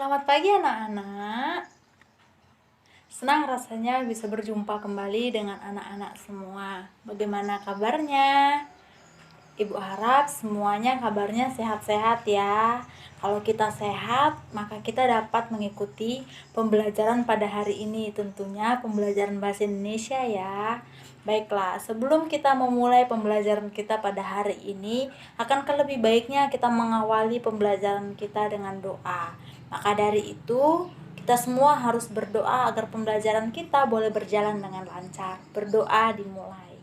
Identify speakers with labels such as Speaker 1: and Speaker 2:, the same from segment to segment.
Speaker 1: Selamat pagi anak-anak. Senang rasanya bisa berjumpa kembali dengan anak-anak semua. Bagaimana kabarnya? Ibu harap semuanya kabarnya sehat-sehat ya. Kalau kita sehat, maka kita dapat mengikuti pembelajaran pada hari ini, tentunya pembelajaran bahasa Indonesia ya. Baiklah, sebelum kita memulai pembelajaran kita pada hari ini, akankah lebih baiknya kita mengawali pembelajaran kita dengan doa. Maka dari itu, kita semua harus berdoa agar pembelajaran kita boleh berjalan dengan lancar. Berdoa dimulai.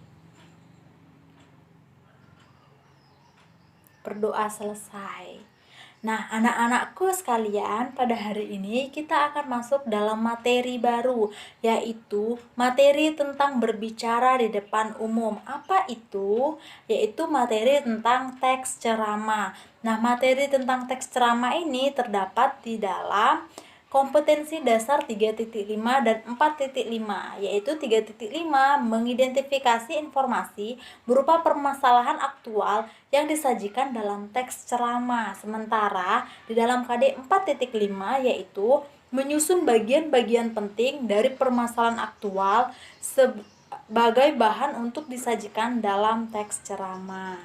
Speaker 1: Berdoa selesai. Nah, anak-anakku sekalian, pada hari ini kita akan masuk dalam materi baru, yaitu materi tentang berbicara di depan umum. Apa itu? Yaitu materi tentang teks ceramah. Nah, materi tentang teks ceramah ini terdapat di dalam kompetensi dasar 3.5 dan 4.5, yaitu 3.5 mengidentifikasi informasi berupa permasalahan aktual yang disajikan dalam teks ceramah. Sementara di dalam KD 4.5 yaitu menyusun bagian-bagian penting dari permasalahan aktual sebagai bahan untuk disajikan dalam teks ceramah.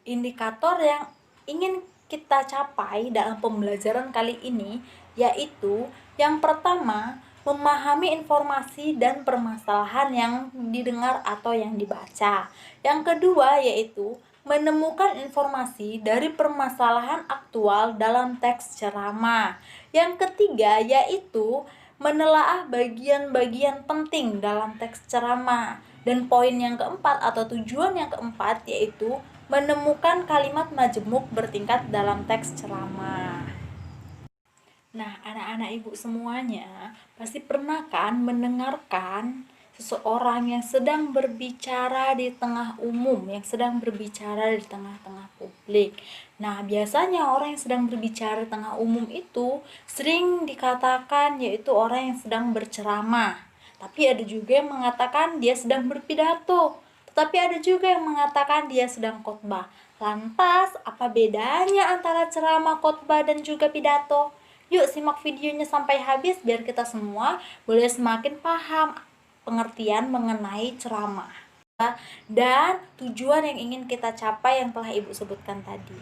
Speaker 1: Indikator yang ingin kita capai dalam pembelajaran kali ini yaitu yang pertama, memahami informasi dan permasalahan yang didengar atau yang dibaca. Yang kedua yaitu menemukan informasi dari permasalahan aktual dalam teks ceramah. Yang ketiga yaitu menelaah bagian-bagian penting dalam teks ceramah. Dan poin yang keempat atau tujuan yang keempat yaitu menemukan kalimat majemuk bertingkat dalam teks ceramah. Nah, anak-anak ibu semuanya pasti pernah kan mendengarkan seseorang yang sedang berbicara di tengah umum, yang sedang berbicara di tengah-tengah publik. Nah, biasanya orang yang sedang berbicara di tengah umum itu sering dikatakan yaitu orang yang sedang berceramah. Tapi ada juga yang mengatakan dia sedang berpidato. Tetapi ada juga yang mengatakan dia sedang khotbah. Lantas, apa bedanya antara ceramah, khotbah, dan juga pidato? Yuk simak videonya sampai habis biar kita semua boleh semakin paham pengertian mengenai ceramah dan tujuan yang ingin kita capai yang telah Ibu sebutkan tadi.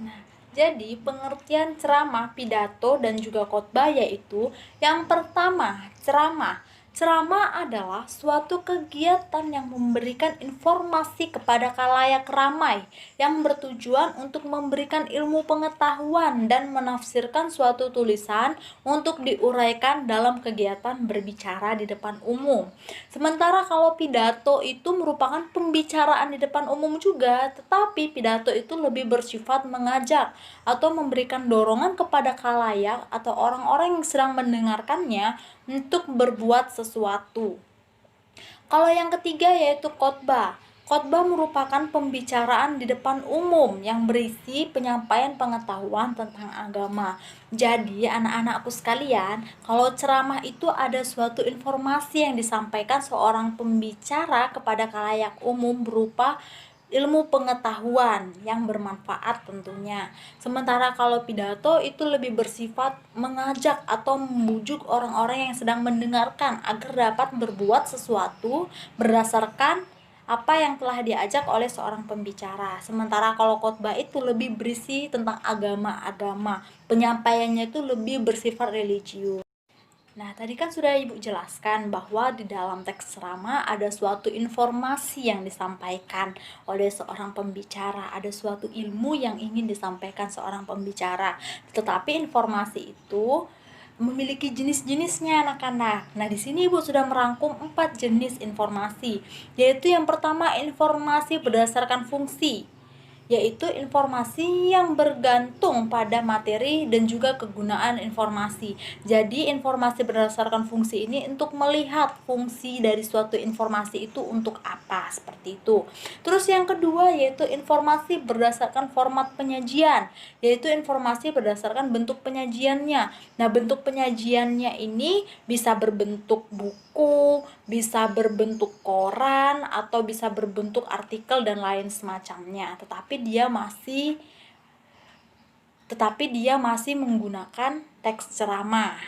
Speaker 1: Nah, jadi pengertian ceramah, pidato, dan juga khotbah yaitu yang pertama, ceramah. Ceramah adalah suatu kegiatan yang memberikan informasi kepada khalayak ramai yang bertujuan untuk memberikan ilmu pengetahuan dan menafsirkan suatu tulisan untuk diuraikan dalam kegiatan berbicara di depan umum. Sementara kalau pidato itu merupakan pembicaraan di depan umum juga, tetapi pidato itu lebih bersifat mengajak atau memberikan dorongan kepada khalayak atau orang-orang yang sedang mendengarkannya untuk berbuat sesuatu. Kalau yang ketiga yaitu khotbah. Khotbah merupakan pembicaraan di depan umum yang berisi penyampaian pengetahuan tentang agama. Jadi anak-anakku sekalian, kalau ceramah itu ada suatu informasi yang disampaikan seorang pembicara kepada khalayak umum berupa ilmu pengetahuan yang bermanfaat tentunya. Sementara kalau pidato itu lebih bersifat mengajak atau membujuk orang-orang yang sedang mendengarkan agar dapat berbuat sesuatu berdasarkan apa yang telah diajak oleh seorang pembicara. Sementara kalau khotbah itu lebih berisi tentang agama-agama. Penyampaiannya itu lebih bersifat religius. Nah, tadi kan sudah Ibu jelaskan bahwa di dalam teks ceramah ada suatu informasi yang disampaikan oleh seorang pembicara, ada suatu ilmu yang ingin disampaikan seorang pembicara. Tetapi informasi itu memiliki jenis-jenisnya anak-anak. Nah, di sini Ibu sudah merangkum 4 jenis informasi, yaitu yang pertama informasi berdasarkan fungsi, yaitu informasi yang bergantung pada materi dan juga kegunaan informasi. Jadi informasi berdasarkan fungsi ini untuk melihat fungsi dari suatu informasi itu untuk apa, seperti itu. Terus yang kedua yaitu informasi berdasarkan format penyajian, yaitu informasi berdasarkan bentuk penyajiannya. Nah, bentuk penyajiannya ini bisa berbentuk buku, bisa berbentuk koran, atau bisa berbentuk artikel dan lain semacamnya. Tetapi dia masih tetapi dia masih menggunakan teks ceramah.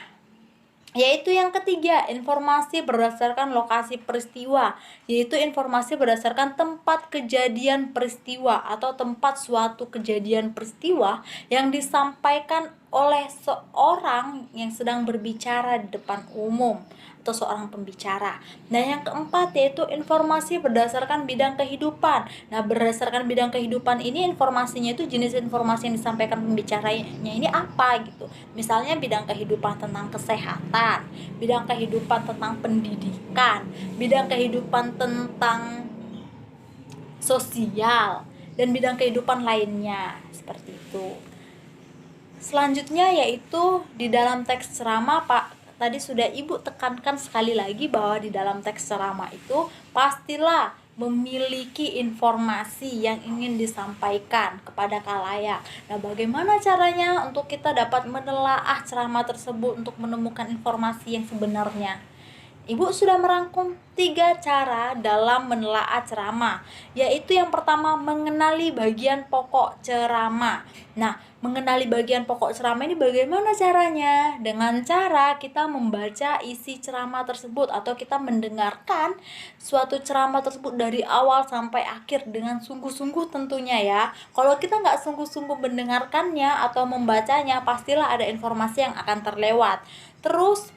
Speaker 1: Yaitu yang ketiga, informasi berdasarkan lokasi peristiwa, yaitu informasi berdasarkan tempat kejadian peristiwa atau tempat suatu kejadian peristiwa yang disampaikan oleh seorang yang sedang berbicara di depan umum atau seorang pembicara. Nah, yang keempat yaitu informasi berdasarkan bidang kehidupan. Nah, berdasarkan bidang kehidupan ini informasinya itu jenis informasi yang disampaikan pembicaranya ini apa gitu. Misalnya bidang kehidupan tentang kesehatan, bidang kehidupan tentang pendidikan, bidang kehidupan tentang sosial, dan bidang kehidupan lainnya, seperti itu. Selanjutnya yaitu di dalam teks ceramah, tadi sudah Ibu tekankan sekali lagi bahwa di dalam teks ceramah itu pastilah memiliki informasi yang ingin disampaikan kepada khalayak. Nah, bagaimana caranya untuk kita dapat menelaah ceramah tersebut untuk menemukan informasi yang sebenarnya? Ibu sudah merangkum 3 cara dalam menelaah ceramah, yaitu yang pertama mengenali bagian pokok ceramah. Nah, mengenali bagian pokok ceramah ini bagaimana caranya? Dengan cara kita membaca isi ceramah tersebut atau kita mendengarkan suatu ceramah tersebut dari awal sampai akhir dengan sungguh-sungguh tentunya ya. Kalau kita nggak sungguh-sungguh mendengarkannya atau membacanya, pastilah ada informasi yang akan terlewat. Terus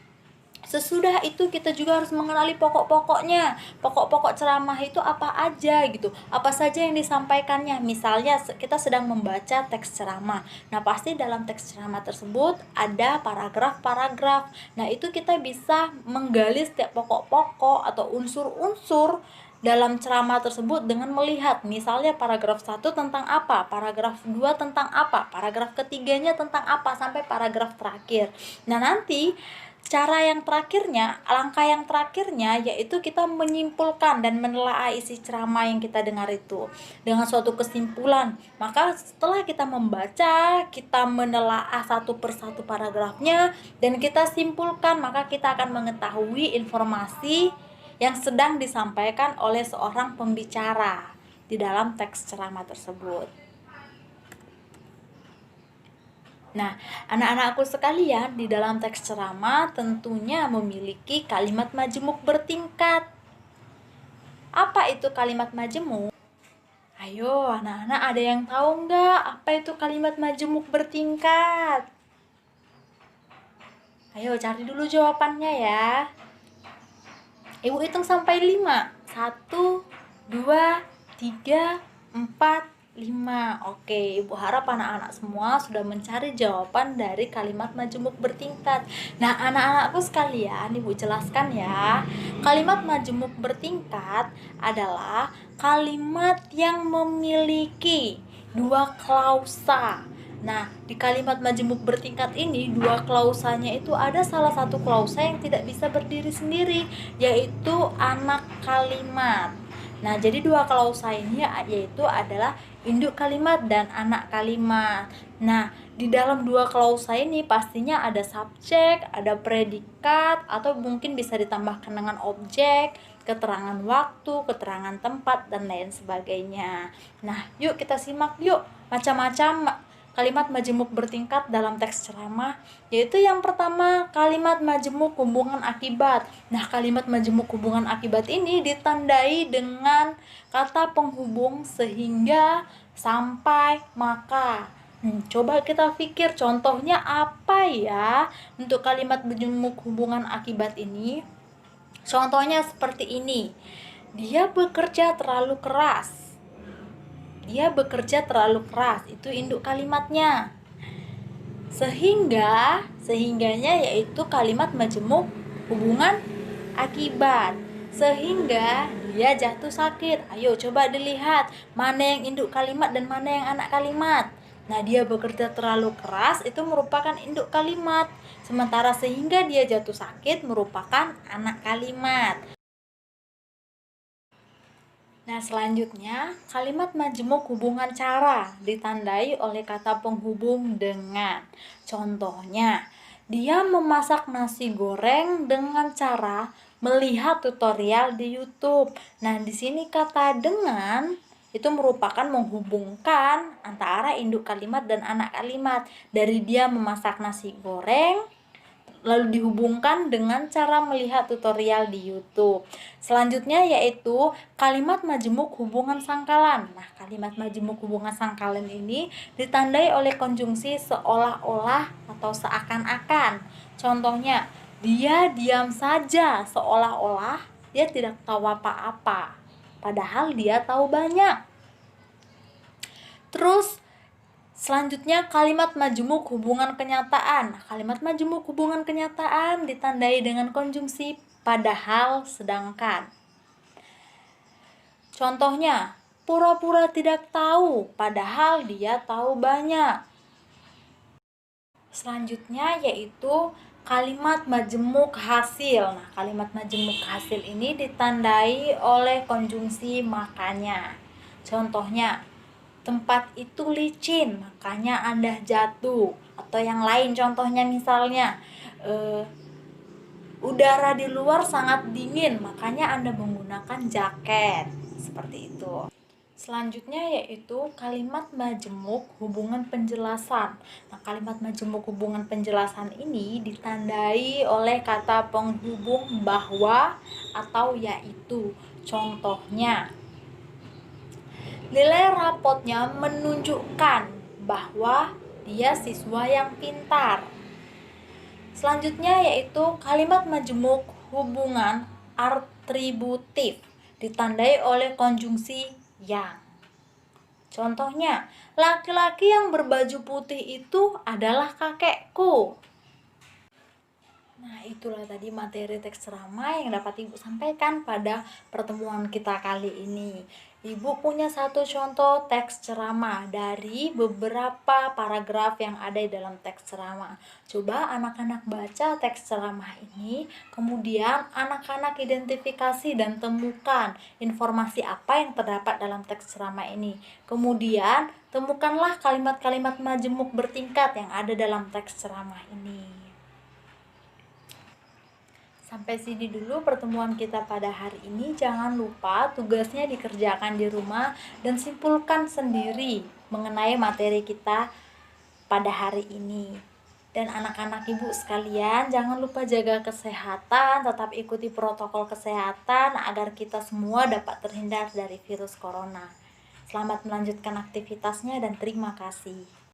Speaker 1: sesudah itu kita juga harus mengenali pokok-pokoknya. Pokok-pokok ceramah itu apa aja gitu. Apa saja yang disampaikannya. Misalnya kita sedang membaca teks ceramah. Nah, pasti dalam teks ceramah tersebut ada paragraf-paragraf. Nah, itu kita bisa menggali setiap pokok-pokok atau unsur-unsur dalam ceramah tersebut dengan melihat misalnya paragraf 1 tentang apa, paragraf 2 tentang apa, paragraf ketiganya tentang apa, sampai paragraf terakhir. Nah, nanti langkah yang terakhirnya yaitu kita menyimpulkan dan menelaah isi ceramah yang kita dengar itu dengan suatu kesimpulan. Maka setelah kita membaca, kita menelaah satu persatu paragrafnya dan kita simpulkan, maka kita akan mengetahui informasi yang sedang disampaikan oleh seorang pembicara di dalam teks ceramah tersebut. Nah, anak-anakku sekalian, di dalam teks ceramah tentunya memiliki kalimat majemuk bertingkat. Apa itu kalimat majemuk? Ayo, anak-anak ada yang tahu nggak apa itu kalimat majemuk bertingkat? Ayo cari dulu jawabannya ya. Ibu hitung sampai 5. 1, 2, 3, 4, 5. Oke, Ibu harap anak-anak semua sudah mencari jawaban dari kalimat majemuk bertingkat. Nah, anak-anakku sekalian, Ibu jelaskan ya. Kalimat majemuk bertingkat adalah kalimat yang memiliki 2 klausa. Nah, di kalimat majemuk bertingkat ini 2 klausanya itu ada salah satu klausa yang tidak bisa berdiri sendiri, yaitu anak kalimat. Nah, jadi 2 klausa ini yaitu adalah induk kalimat dan anak kalimat. Nah, di dalam 2 klausa ini pastinya ada subjek, ada predikat, atau mungkin bisa ditambahkan dengan objek, keterangan waktu, keterangan tempat, dan lain sebagainya. Nah, yuk kita simak yuk macam-macam kalimat majemuk bertingkat dalam teks ceramah, yaitu yang pertama kalimat majemuk hubungan akibat. Nah, kalimat majemuk hubungan akibat ini ditandai dengan kata penghubung sehingga, sampai, maka. Coba kita pikir contohnya apa ya untuk kalimat majemuk hubungan akibat ini. Contohnya seperti ini. Dia bekerja terlalu keras. Dia bekerja terlalu keras, itu induk kalimatnya. Sehingganya yaitu kalimat majemuk hubungan akibat. Sehingga dia jatuh sakit. Ayo coba dilihat mana yang induk kalimat dan mana yang anak kalimat. Nah, dia bekerja terlalu keras itu merupakan induk kalimat. Sementara sehingga dia jatuh sakit merupakan anak kalimat. Nah, selanjutnya kalimat majemuk hubungan cara ditandai oleh kata penghubung dengan. Contohnya, dia memasak nasi goreng dengan cara melihat tutorial di YouTube. Nah, di sini kata dengan itu merupakan menghubungkan antara induk kalimat dan anak kalimat. Dari dia memasak nasi goreng, lalu dihubungkan dengan cara melihat tutorial di YouTube. Selanjutnya yaitu kalimat majemuk hubungan sangkalan. Nah, kalimat majemuk hubungan sangkalan ini ditandai oleh konjungsi seolah-olah atau seakan-akan. Contohnya, dia diam saja seolah-olah dia tidak tahu apa-apa, padahal dia tahu banyak. Terus selanjutnya kalimat majemuk hubungan kenyataan. Kalimat majemuk hubungan kenyataan ditandai dengan konjungsi padahal sedangkan. Contohnya, pura-pura tidak tahu padahal dia tahu banyak. Selanjutnya yaitu kalimat majemuk hasil. Nah, kalimat majemuk hasil ini ditandai oleh konjungsi makanya. Contohnya, tempat itu licin, makanya Anda jatuh. Atau yang lain, contohnya misalnya, udara di luar sangat dingin, makanya Anda menggunakan jaket. Seperti itu. Selanjutnya yaitu kalimat majemuk hubungan penjelasan. Nah, kalimat majemuk hubungan penjelasan ini ditandai oleh kata penghubung bahwa atau yaitu. Contohnya, nilai rapotnya menunjukkan bahwa dia siswa yang pintar. Selanjutnya yaitu kalimat majemuk hubungan atributif ditandai oleh konjungsi yang. Contohnya, laki-laki yang berbaju putih itu adalah kakekku. Nah, itulah tadi materi teks ceramah yang dapat Ibu sampaikan pada pertemuan kita kali ini. Ibu punya satu contoh teks ceramah dari beberapa paragraf yang ada di dalam teks ceramah. Coba anak-anak baca teks ceramah ini, kemudian anak-anak identifikasi dan temukan informasi apa yang terdapat dalam teks ceramah ini. Kemudian, temukanlah kalimat-kalimat majemuk bertingkat yang ada dalam teks ceramah ini. Sampai sini dulu pertemuan kita pada hari ini. Jangan lupa tugasnya dikerjakan di rumah dan simpulkan sendiri mengenai materi kita pada hari ini. Dan anak-anak Ibu sekalian, jangan lupa jaga kesehatan, tetap ikuti protokol kesehatan agar kita semua dapat terhindar dari virus corona. Selamat melanjutkan aktivitasnya dan terima kasih.